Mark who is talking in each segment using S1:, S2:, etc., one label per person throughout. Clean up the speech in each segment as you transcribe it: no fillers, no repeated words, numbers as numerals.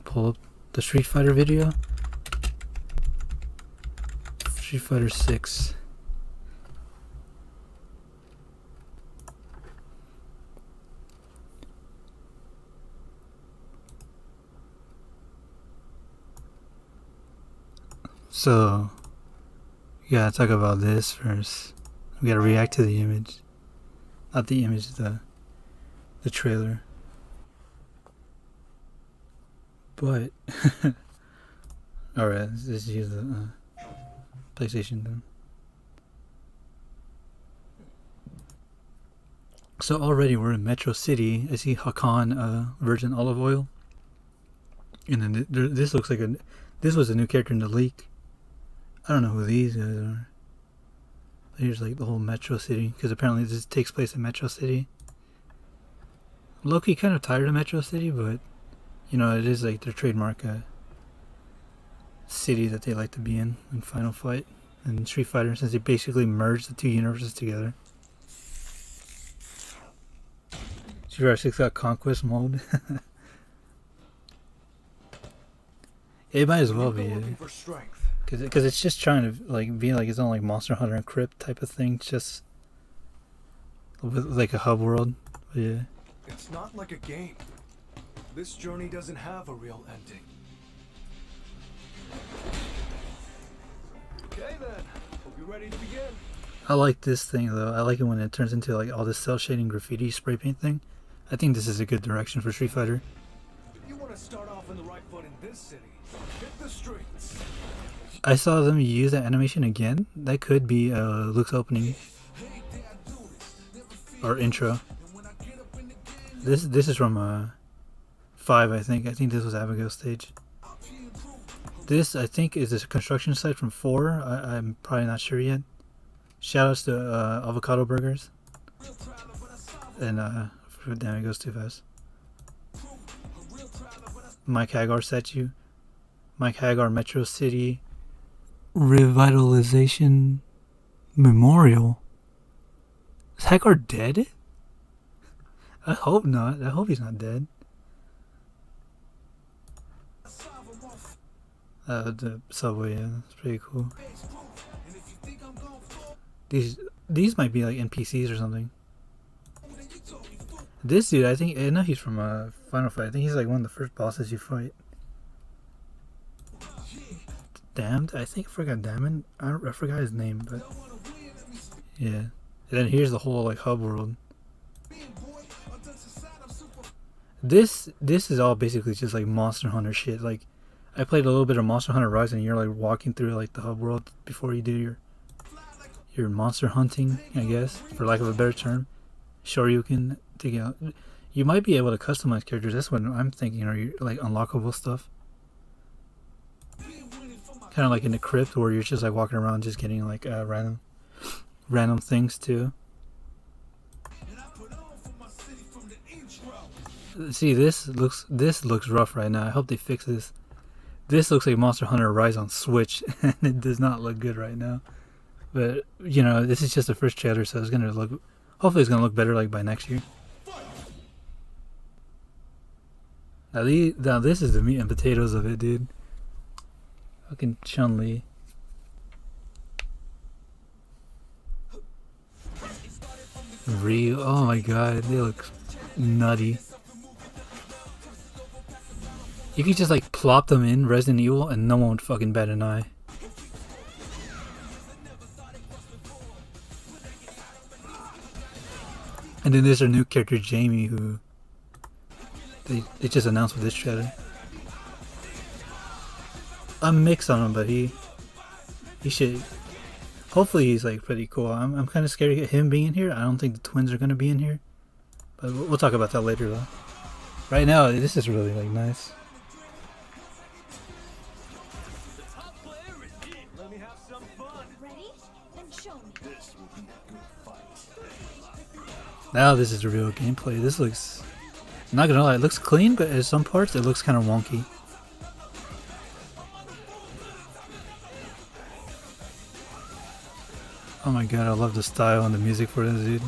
S1: pull up the Street Fighter video. Street Fighter 6. So, we gotta talk about this first. We gotta react to the image. Not the image, the trailer. But, alright, let's use the PlayStation then. So already we're in Metro City. I see Hakan Virgin Olive Oil. And then this looks like this was a new character in the leak. I don't know who these guys are. Here's like the whole Metro City, because apparently this takes place in Metro City. Low-key kind of tired of Metro City, but you know, it is like their trademark city that they like to be in Final Fight and Street Fighter, since they basically merged the two universes together. Street Fighter 6 got Conquest mode. It might as well be. Because it's just trying to like be like its own like Monster Hunter and Crypt type of thing, just with like a hub world. But yeah.
S2: It's not like a game. This journey doesn't have a real ending. Okay then, hope you're ready to begin.
S1: I like this thing though. I like it when it turns into like all this cell shading graffiti spray paint thing. I think this is a good direction for Street Fighter.
S2: If you want to start off on the right foot in this city, hit the streets.
S1: I saw them use that animation again. That could be Luke's opening or intro. This is from 5, I think. I think this was Abigail's stage. This I think is a construction site from 4. I'm probably not sure yet. Shoutouts to Avocado Burgers. And damn, it goes too fast. Mike Hagar statue. Mike Hagar Metro City Revitalization Memorial. Is Hagar dead? I hope not. I hope he's not dead. The subway, yeah, that's pretty cool. These might be like NPCs or something. This dude, I know he's from Final Fight. I think he's like one of the first bosses you fight. Damned? I think I forgot Damon. I forgot his name, but yeah. And then here's the whole like hub world. This is all basically just like Monster Hunter shit. Like I played a little bit of Monster Hunter Rise, and you're like walking through like the hub world before you do your monster hunting, I guess, for lack of a better term. Shoryuken to get out. You might be able to customize characters. That's what I'm thinking, or like unlockable stuff. Kind of like in the crypt where you're just like walking around just getting like random things too. See, this looks rough right now. I hope they fix this. This looks like Monster Hunter Rise on Switch, and it does not look good right now. But you know, this is just the first trailer, so it's gonna look. Hopefully, it's gonna look better like by next year. Now this is the meat and potatoes of it, dude. Fucking Chun-Li. Ryu, oh my god, they look nutty. You could just like plop them in Resident Evil and no one would fucking bat an eye. And then there's our new character Jamie, who they just announced with this trailer. I'm mixed on him, but he should. Hopefully he's like pretty cool. I'm kind of scared of him being in here. I don't think the twins are gonna be in here, but we'll talk about that later though. Right now, this is really like nice. Now this is the real gameplay. This looks, I'm not gonna lie, it looks clean, but at some parts it looks kind of wonky. Oh my god, I love the style and the music for this, dude.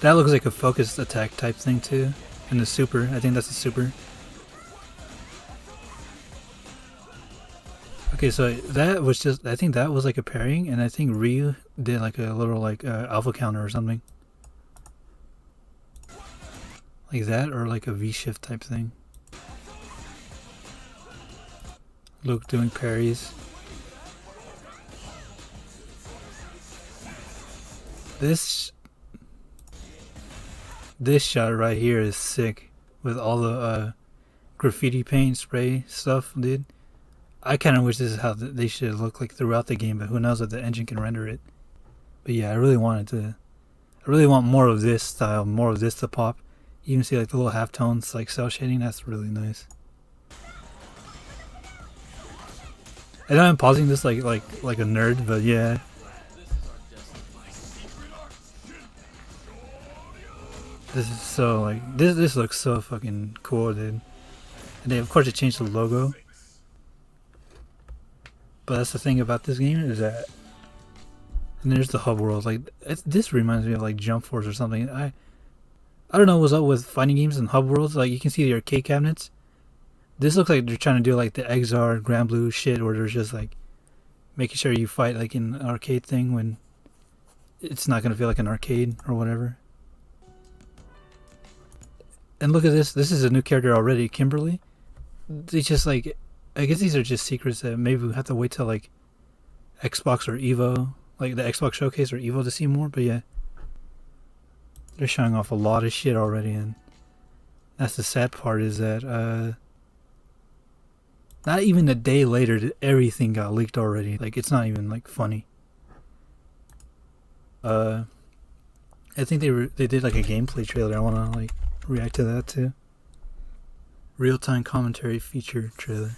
S1: That looks like a focused attack type thing too. And the super, I think that's the super. Okay, so that was just, I think that was like a parrying, and I think Ryu did like a little like alpha counter or something. Like that, or like a V-shift type thing. Luke doing parries. This shot right here is sick with all the graffiti paint spray stuff, dude. I kind of wish this is how they should look like throughout the game, but who knows if the engine can render it. But yeah, I really want more of this style, more of this to pop. You can see like the little halftones, like cell shading. That's really nice. I know I'm pausing this like a nerd, but yeah. This is so like this looks so fucking cool, dude. And they of course they changed the logo. But that's the thing about this game is that, and there's the hub world. Like this reminds me of like Jump Force or something. I don't know what's up with fighting games and hub worlds. Like you can see the arcade cabinets. This looks like they're trying to do like the Exar Grand Blue shit, where there's just like making sure you fight like in an arcade thing when it's not gonna feel like an arcade or whatever. And look at this. This is a new character already, Kimberly. They just like, I guess these are just secrets that maybe we have to wait till like Xbox or Evo, like the Xbox Showcase or Evo to see more. But yeah, they're showing off a lot of shit already, and that's the sad part is that not even a day later everything got leaked already. Like it's not even like funny. I think they did like a gameplay trailer. I want to like react to that too. Real-time commentary feature trailer.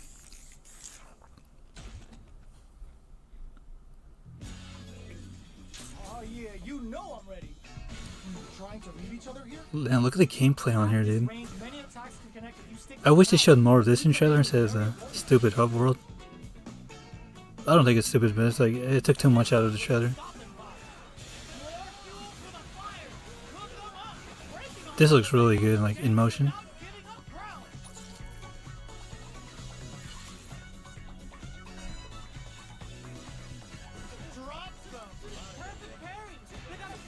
S3: Oh yeah, you know I'm ready. Trying to leave each other here?
S1: And look at the gameplay on here, dude. I wish they showed more of this in trailer instead of the stupid hub world. I don't think it's stupid, but it's like it took too much out of the trailer. This looks really good, like in motion.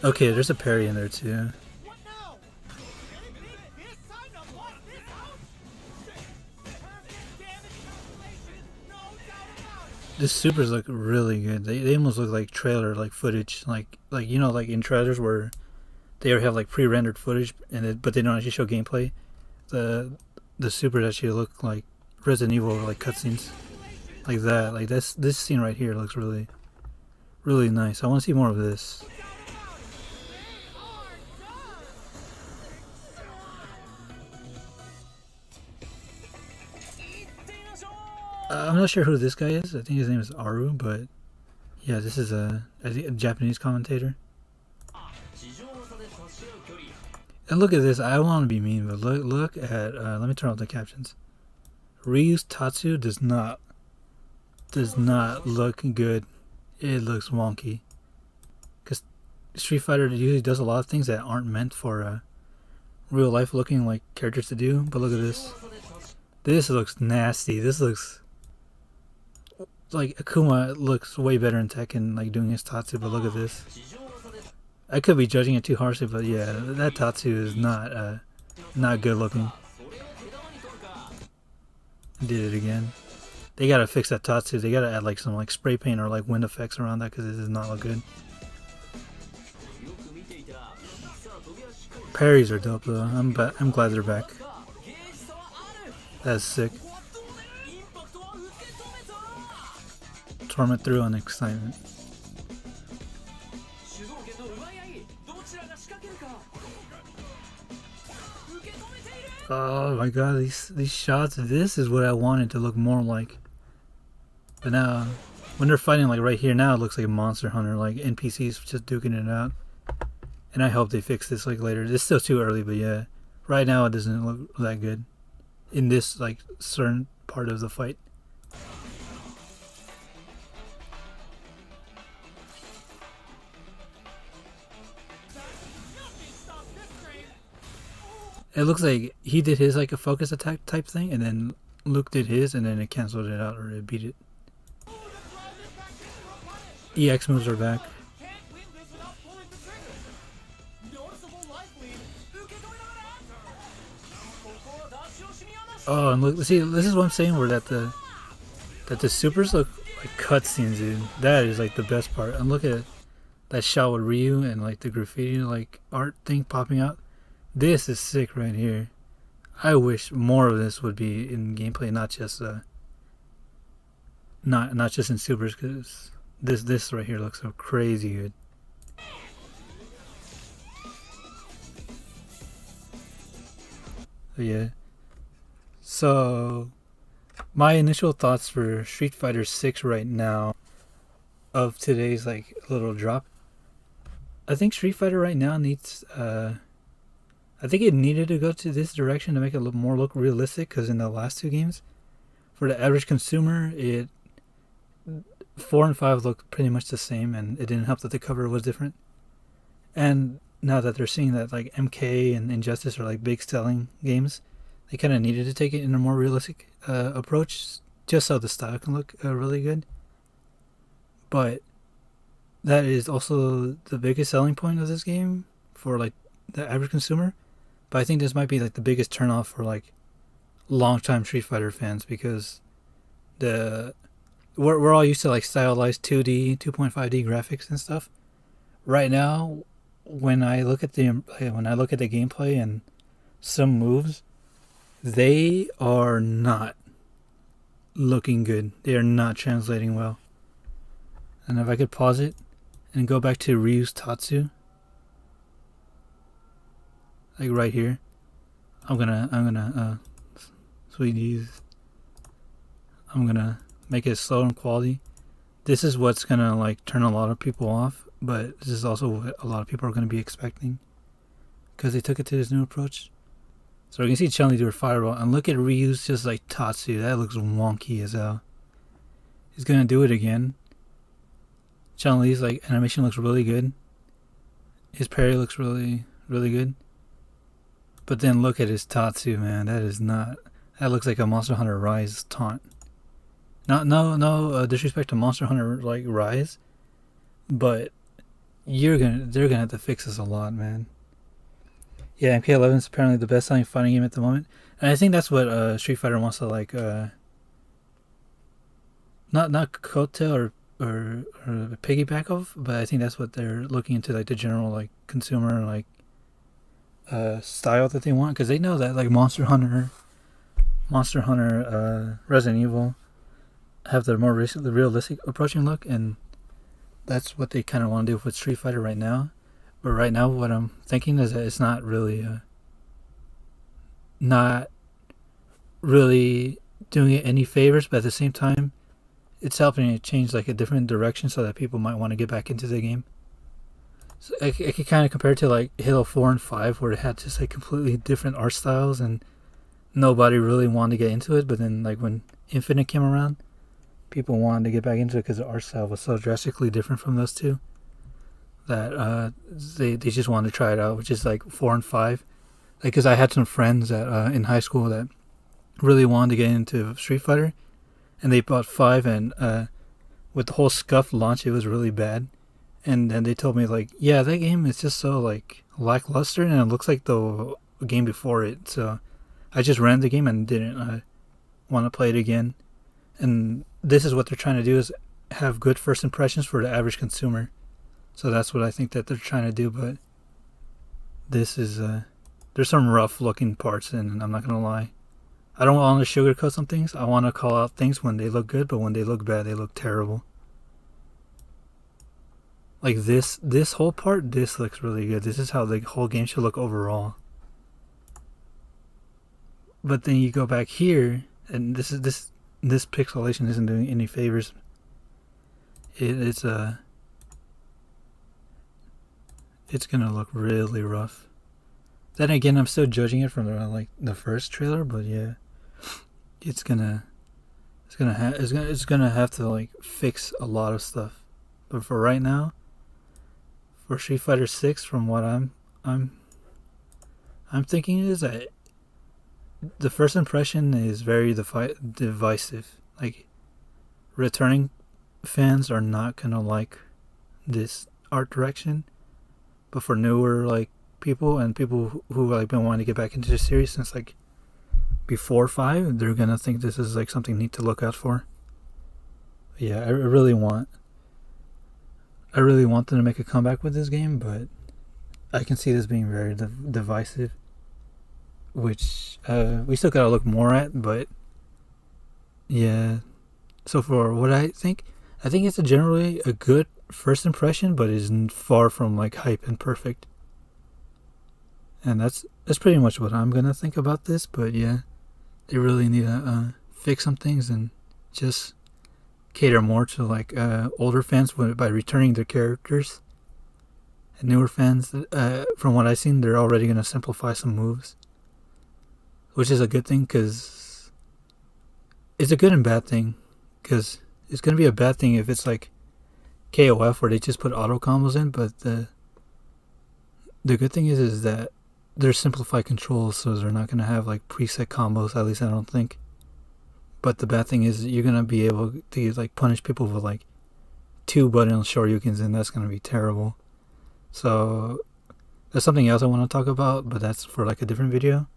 S1: Okay, there's a parry in there too. The supers look really good. They almost look like trailer like footage, like you know, like in trailers where they have like pre-rendered footage and but they don't actually show gameplay. The supers actually look like Resident Evil like cutscenes, like that. Like this scene right here looks really nice. I want to see more of this. I'm not sure who this guy is. I think his name is Aru, but yeah, this is a Japanese commentator. And look at this. I want to be mean, but look at. Let me turn off the captions. Ryu's Tatsu does not look good. It looks wonky. Cause Street Fighter usually does a lot of things that aren't meant for real life looking like characters to do. But look at this. This looks nasty. This looks like Akuma looks way better in Tekken, like doing his Tatsu. But look at this. I could be judging it too harshly, but yeah, that Tatsu is not good looking. Did it again. They gotta fix that Tatsu. They gotta add like some like spray paint or like wind effects around that because it does not look good. Parries are dope though. I'm glad they're back. That's sick. Torment through on excitement. Oh my god, these shots, this is what I wanted to look more like. But now, when they're fighting like right here now, it looks like a Monster Hunter, like NPCs just duking it out. And I hope they fix this like later. It's still too early, but yeah. Right now it doesn't look that good. In this like certain part of the fight. It looks like he did his like a focus attack type thing, and then Luke did his, and then it canceled it out or it beat it. EX moves are back.
S3: Can't win this without pulling the trigger. Noticeable life lead.
S1: Oh, and look, see, this is what I'm saying. Where that the supers look like cutscenes, dude. That is like the best part. And look at that shot with Ryu and like the graffiti like art thing popping out. This is sick right here. I wish more of this would be in gameplay, not just not just in supers, because this right here looks so crazy good. But yeah. So my initial thoughts for Street Fighter 6 right now of today's like little drop. I think Street Fighter right now needs I think it needed to go to this direction to make it look realistic, because in the last two games, for the average consumer, 4 and 5 looked pretty much the same, and it didn't help that the cover was different. And now that they're seeing that like MK and Injustice are like big selling games, they kind of needed to take it in a more realistic approach, just so the style can look really good. But that is also the biggest selling point of this game for like the average consumer. But I think this might be like the biggest turnoff for like long-time Street Fighter fans, because we're all used to like stylized 2D, 2.5D graphics and stuff. Right now, when I look at the gameplay and some moves, they are not looking good. They are not translating well. And if I could pause it and go back to Ryu's Tatsu, like right here, I'm gonna sweeties, I'm gonna make it slow and quality. This is what's gonna like turn a lot of people off, but this is also what a lot of people are gonna be expecting, because they took it to this new approach. So we can see Chun-Li do her fireball, and look at Ryu's just like Tatsu. That looks wonky as hell. He's gonna do it again. Chun-Li's like animation looks really good. His parry looks really good. But then look at his Tatsu, man. That looks like a Monster Hunter Rise taunt. No disrespect to Monster Hunter like Rise, but they're gonna have to fix this a lot, man. Yeah, MK11 is apparently the best selling fighting game at the moment, and I think that's what Street Fighter wants to like not coattail or piggyback of, but I think that's what they're looking into, like the general like consumer like style that they want, because they know that like Monster Hunter, Resident Evil have the more realistic approaching look, and that's what they kind of want to do with Street Fighter right now. But right now, what I'm thinking is that it's not really doing it any favors, but at the same time, it's helping it change like a different direction so that people might want to get back into the game. So I could kind of compare it to like Halo 4 and 5, where it had just like completely different art styles and nobody really wanted to get into it. But then like when Infinite came around, people wanted to get back into it because the art style was so drastically different from those two that they just wanted to try it out, which is like 4 and 5. Like, because I had some friends that in high school that really wanted to get into Street Fighter, and they bought 5, and with the whole scuffed launch, it was really bad. And then they told me like, yeah, that game is just so like lackluster, and it looks like the game before it. So I just ran the game and didn't want to play it again. And this is what they're trying to do, is have good first impressions for the average consumer. So that's what I think that they're trying to do. But this is there's some rough looking parts, and I'm not gonna lie, I don't want to sugarcoat some things. I want to call out things when they look good, but when they look bad, they look terrible. Like this whole part, this looks really good. This is how the whole game should look overall. But then you go back here, and this pixelation isn't doing any favors. It's gonna look really rough. Then again, I'm still judging it from the first trailer, but yeah, it's gonna have to like fix a lot of stuff. But for right now, for Street Fighter 6, from what I'm I'm thinking is that the first impression is very divisive. Like, returning fans are not gonna like this art direction, but for newer like people and people who like been wanting to get back into the series since like before 5, they're gonna think this is like something neat to look out for. Yeah, I really want them to make a comeback with this game, but I can see this being very divisive, which we still gotta look more at. But yeah, so for what I think it's generally a good first impression, but is far from like hype and perfect. And that's pretty much what I'm gonna think about this. But yeah, they really need to fix some things and just cater more to like older fans by returning their characters. And newer fans, from what I've seen, they're already gonna simplify some moves, which is a good thing, because it's a good and bad thing. Because it's gonna be a bad thing if it's like KOF where they just put auto combos in, but the good thing is that they're simplified controls, so they're not gonna have like preset combos. At least I don't think. But the bad thing is you're gonna be able to like punish people with like 2 button shoryukens, and that's gonna be terrible. So that's something else I want to talk about, but that's for like a different video.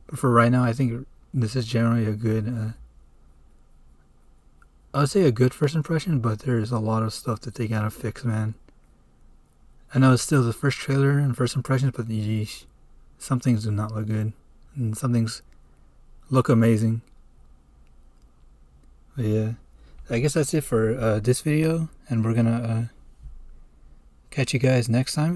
S1: But for right now, I think this is generally a good. I would say a good first impression, but there's a lot of stuff that they gotta fix, man. I know it's still the first trailer and first impressions, but yeesh, some things do not look good, and some things look amazing. But yeah, I guess that's it for this video, and we're gonna catch you guys next time.